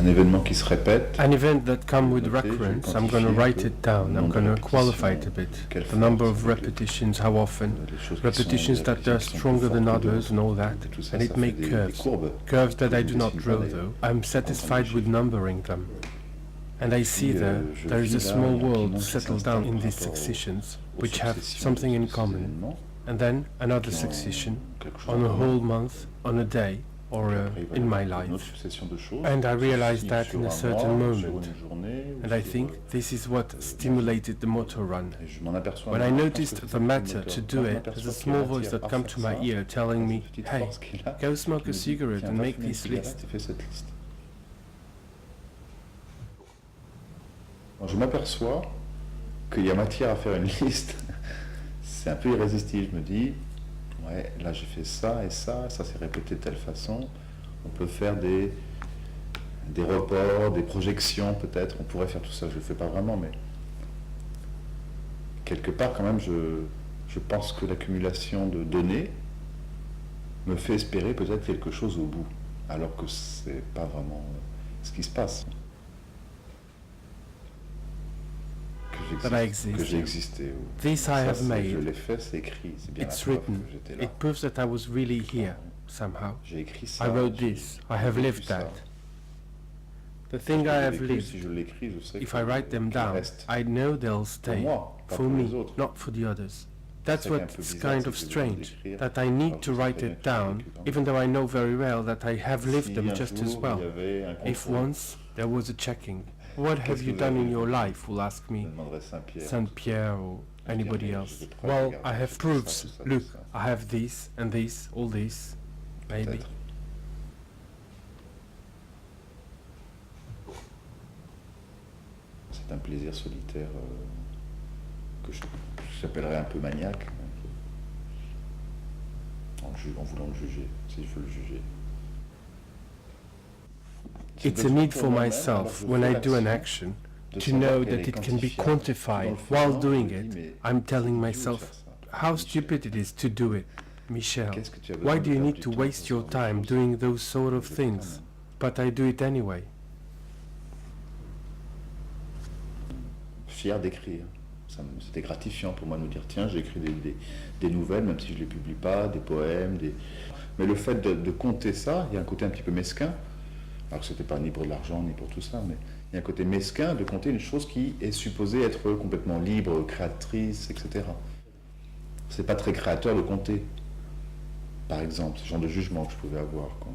Un événement qui se répète. An event that comes with recurrence, I'm going to write it down, I'm going to qualify it a bit. The number of repetitions, how often, repetitions that are stronger than others and all that, and it makes curves. Curves that I do not draw though. I'm satisfied with numbering them. And I see there is a small world settled down in these successions, which have something in common. And then another succession, on a whole month, on a day, or in my life. And I realized that in a certain moment. And I think this is what stimulated the motor run. When I noticed the matter to do it, there's a small voice that comes to my ear telling me, hey, go smoke a cigarette and make this list. Je m'aperçois qu'il y a matière à faire une liste. C'est un peu irrésistible, je me dis. Ouais, là j'ai fait ça et ça s'est répété de telle façon. On peut faire des reports, des projections peut-être, on pourrait faire tout ça, je le fais pas vraiment, mais quelque part quand même je pense que l'accumulation de données me fait espérer peut-être quelque chose au bout, alors que c'est pas vraiment ce qui se passe. Que j'ai existé. This I have made. Je l'ai fait, c'est écrit. It's written. It proves that I was really here, somehow. I wrote this. I have lived that. The thing I have lived, if I write them down, I know they'll stay. For me, not for the others. That's what's kind of strange, that I need to write it down, even though I know very well that I have lived them just as well. If once there was a checking. What have you done in your life, will ask me Saint-Pierre or anybody else. Well, I have proofs. Look, I have this and this, all this, maybe. C'est un plaisir solitaire que j'appellerais un peu maniaque, en voulant le juger, si je veux le juger. It's a need for myself, when I do an action, to know that it can be quantified. While doing it, I'm telling myself how stupid it is to do it. Mychel, why do you need to waste your time doing those sort of things? But I do it anyway. Fier d'écrire. C'était gratifiant pour moi de me dire, tiens, j'ai écrit des nouvelles, même si je ne les publie pas, des poèmes, mais le fait de compter ça, il y a un côté un petit peu mesquin. Alors que ce n'était pas ni pour de l'argent, ni pour tout ça, mais il y a un côté mesquin de compter une chose qui est supposée être complètement libre, créatrice, etc. C'est pas très créateur de compter, par exemple, ce genre de jugement que je pouvais avoir, quoi.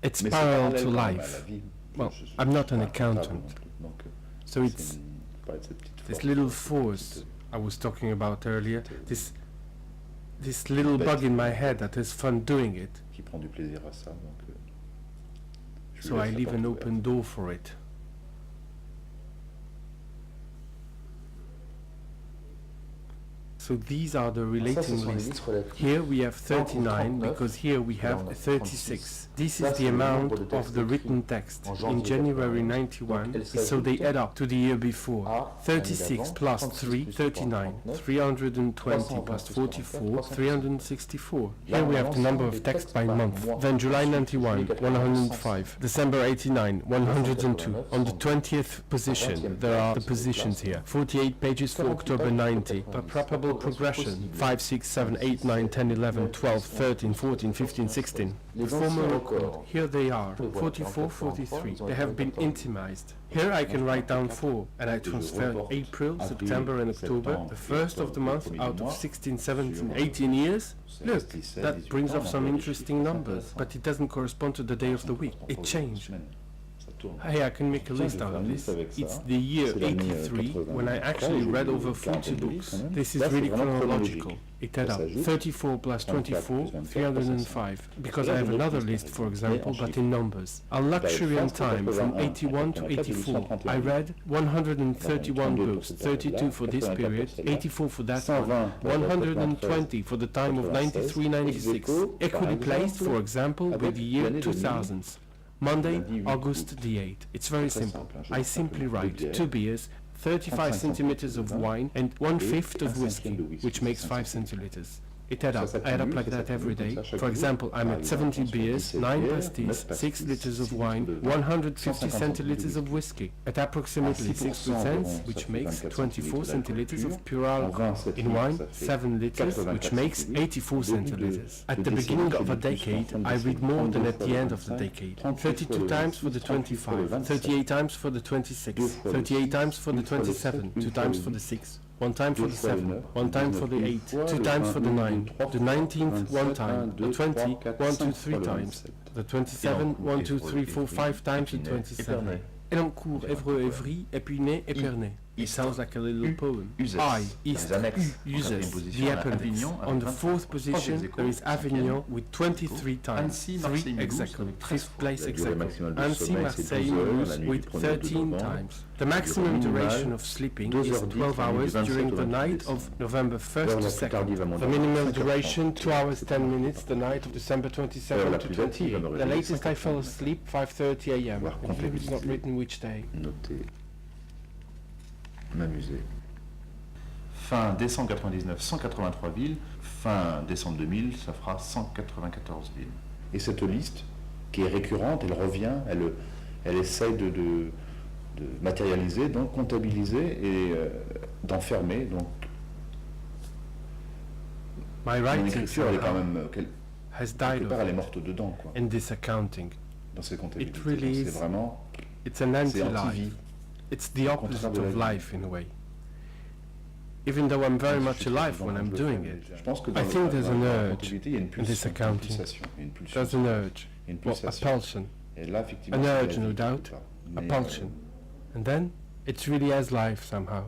It's parallel to life. Well, I'm not an accountant, so it's this little force I was talking about earlier, this little bug in my head that has fun doing it. Qui prend du plaisir à ça, donc so I leave an open door for it. So these are the relating lists. Here we have 39 because here we have 36. This is the amount of the written text in January 91, so they add up to the year before. 36 plus 3, 39. 320 plus 44, 364. Here we have the number of texts by month. Then July 91, 105. December 89, 102. On the 20th position, there are the positions here. 48 pages for October 90. A probable progression. 5, 6, 7, 8, 9, 10, 11, 12, 13, 14, 15, 16. The former record. Here they are. 44, 43. They have been intimized. Here I can write down 4, and I transferred April, September and October, the first of the month out of 16, 17, 18 years. Look, that brings up some interesting numbers, but it doesn't correspond to the day of the week. It changed. Hey, I can make a list out of this. It's the year 83 when I actually read over 40 books. This is really chronological. It adds up. 34 plus 24, 305. Because I have another list, for example, but in numbers. A luxuriant time from 81 to 84. I read 131 books, 32 for this period, 84 for that one, 120 for the time of 93-96. Equally placed, for example, with the year 2000s. Monday, August the 8th. It's very simple. I simply write 2 beers, 35 centiliters of wine, and 1/5 of whiskey, which makes 5 centiliters. It adds up like that every day. For example, I made 70 beers, 9 pastilles, 6 liters of wine, 150 centiliters of whiskey, at approximately 6%, which makes 24 centiliters of pure alcohol. In wine, 7 liters, which makes 84 centiliters. At the beginning of a decade, I read more than at the end of the decade. 32 times for the 25, 38 times for the 26, 38 times for the 27, 2 times for the 6. 1 time for the 7, 1 time for the 8, 2 times for the 9, the 19th 1 time, the 20, 1, 2, 3 times, the 27, 1, 2, 3, 4, 5 times the 27. Elancourt, Évreux, Évry, Épinay, Épernay. It sounds like a little poem. I, East, uses, the appendix. On the 4th position, there is Avignon with 23 times, 3 exactly, 5th place exactly. Annecy, Marseille, Mulhouse with 13 times. The maximum duration of sleeping is 12 hours during the night of November 1st to 2nd. The minimum duration, 2 hours 10 minutes, the night of December 27 to 28. The latest I fell asleep, 5:30 a.m. It's not written which day. Noter. M'amuser. Fin décembre 99, 183 villes. Fin décembre 2000, ça fera 194 villes. Et cette liste, qui est récurrente, elle revient, elle essaye de matérialiser, donc comptabiliser et d'enfermer. Donc, My mon writing écriture, elle est quand même has died quelque part, elle est morte dedans, quoi. in this accounting. Dans ces comptabilités, really c'est vraiment, It's an c'est anti-life. anti-vie. It's the opposite of life in a way. Even though I'm very much alive when I'm doing it, I think there's an urge in this accounting. There's an urge, well, a pulsion, an urge no doubt, a pulsion. And then it's really as life somehow.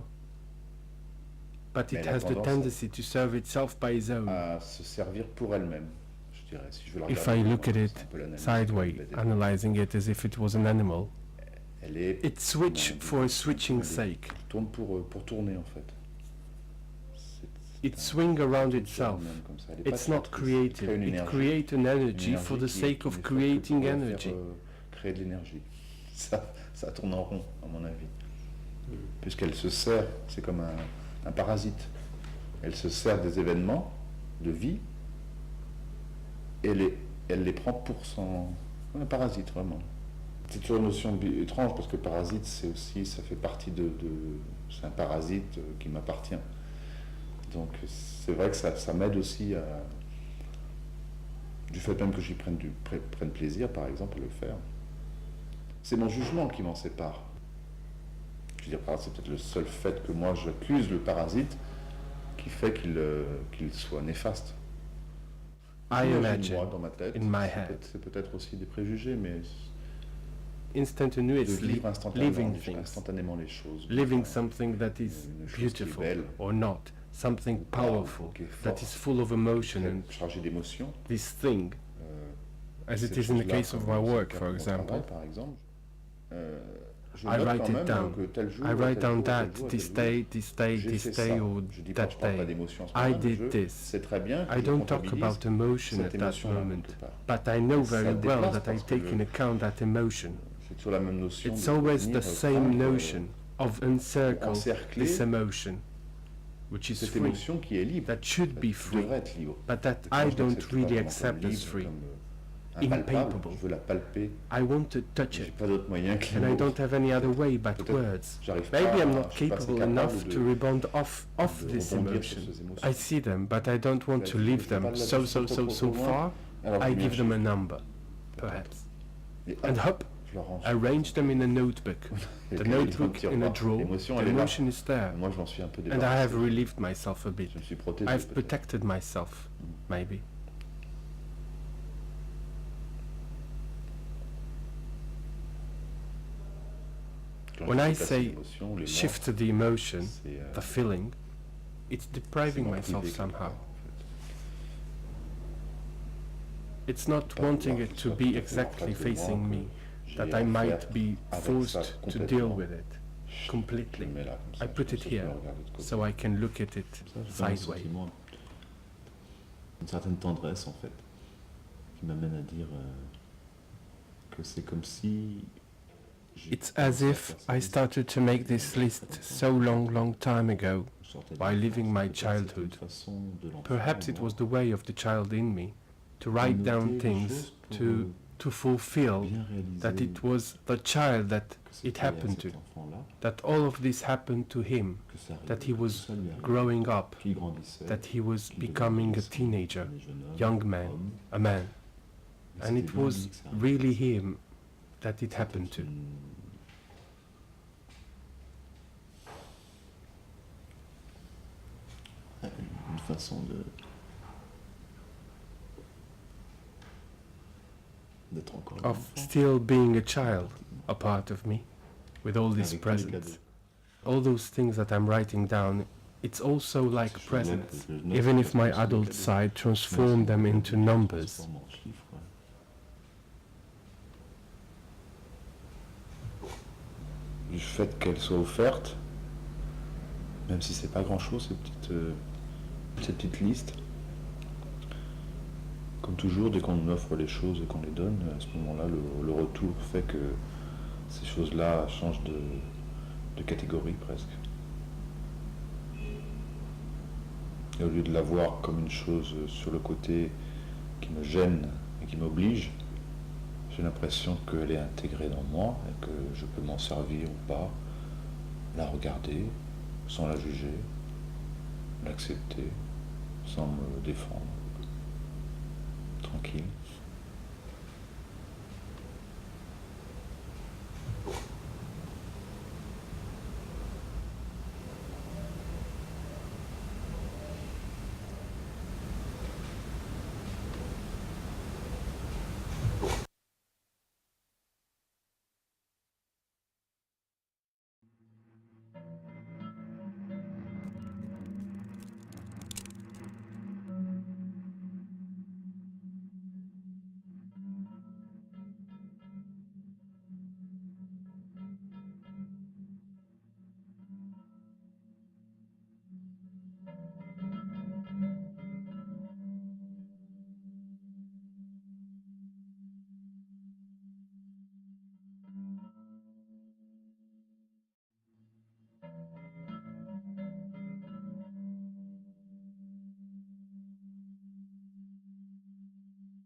But it has the tendency to serve itself by its own. À se servir pour elle-même, je dirais. Si je veux la If regarder, I look at c'est it un peu l'analyse sideways, complète des- analyzing it as if it was an animal, Elle est, it switch for a switching sake. tourne pour tourner en fait. It swing around itself. It's not creative. It creates an energy for the sake of creating energy. Créer de l'énergie. Ça tourne en rond, à mon avis. Puisqu'elle se sert, c'est comme un parasite. Elle se sert des événements de vie et elle les prend pour son... Un parasite, vraiment. C'est toujours une notion étrange parce que parasite, c'est aussi, ça fait partie c'est un parasite qui m'appartient. Donc c'est vrai que ça m'aide aussi à... Du fait même que j'y prenne plaisir, par exemple, à le faire. C'est mon jugement qui m'en sépare. Je veux dire, c'est peut-être le seul fait que moi j'accuse le parasite qui fait qu'il soit néfaste. I J'imagine, imagine moi, dans ma tête, in my head c'est peut-être aussi des préjugés, mais de instantaneously vivre living instantanément les choses. living something that is Une chose qui est beautiful belle. or not, something powerful qui est that forte, is full of emotion, and chargé d'émotions. this thing, as it Cette is in the chose-là, case of comme my c'est le work, cas for de mon example. travail, par exemple, je I note write quand it même down. que tel jour, I write tel down jour, that tel jour, this tel day, jour, this day, j'ai this fait day, ça. or Je dis pas, that je parle pas day. d'émotion en ce I moment, mais did je this. sais très bien que I je don't talk comptabilise about emotion cette at that émotion-là moment, quelque part. but I know Ça very well déplace that I parce que take in account that emotion. C'est toujours la même notion. It's de always venir the same prendre, notion of encircle encercler this emotion, which is cette free, émotion qui est libre, that should be qui free, devrait être libre. but that Moi, I je don't l'accepte pas really vraiment comme accept as libre, free. comme, impalpable. Impalpable. Je veux la palper. I want to touch J'ai it, pas d'autre moyen que les and I mots. don't have any other way but Peut-être words. j'arrive Maybe pas I'm à- not je suis pas assez capable capable enough de- to rebound off de this rebondir emotion. sur ces émotions. I see them, but I don't want to Je leave peux them pas so là-dessus far. Alors, I je give them a m'y number, Peut-être. perhaps, Et and hop, je le range. arrange them in a notebook. Et The puis, il est notebook petit in a revoir. drawer. L'émotion, The elle est là. emotion is there, Moi, je m'en suis un peu and I débarrassé. have relieved myself a bit. Je me suis protégé. I've peut-être. protected myself, maybe. Quand When je I déplace say l'émotion, les shift the emotion, c'est, the feeling, it's c'est depriving m'en myself priver quelque somehow. part, en It's not Pas wanting vouloir it que to ce be soit exactly tout à fait facing moi, me, que that j'ai I à might faire be avec forced ça to complètement. deal with it Je le completely. mets là, comme ça, I put comme it ça, je here, le regarde de l'autre côté. so I can look at it Ça, j'ai un sideways. sentiment, une certaine tendresse en fait, qui m'amène à dire que c'est comme si It's as if I started to make this list so long time ago, while living my childhood. Perhaps it was the way of the child in me, to write down things, to fulfill that it was the child that it happened to, that all of this happened to him, that he was growing up, that he was becoming a teenager, young man, a man. And it was really him that it happened to. Une façon d'être encore un Of enfant. still being a child, a part of me, with all these presents. All those things that I'm writing down, it's also like presents, even if my adult side transformed them into numbers. Du fait qu'elle soit offerte, même si c'est pas grand chose, cette petite liste. Comme toujours, dès qu'on offre les choses et qu'on les donne, à ce moment-là, le retour fait que ces choses-là changent de catégorie presque. Et au lieu de la voir comme une chose sur le côté qui me gêne et qui m'oblige, j'ai l'impression qu'elle est intégrée dans moi et que je peux m'en servir ou pas, la regarder sans la juger, l'accepter sans me défendre, tranquille.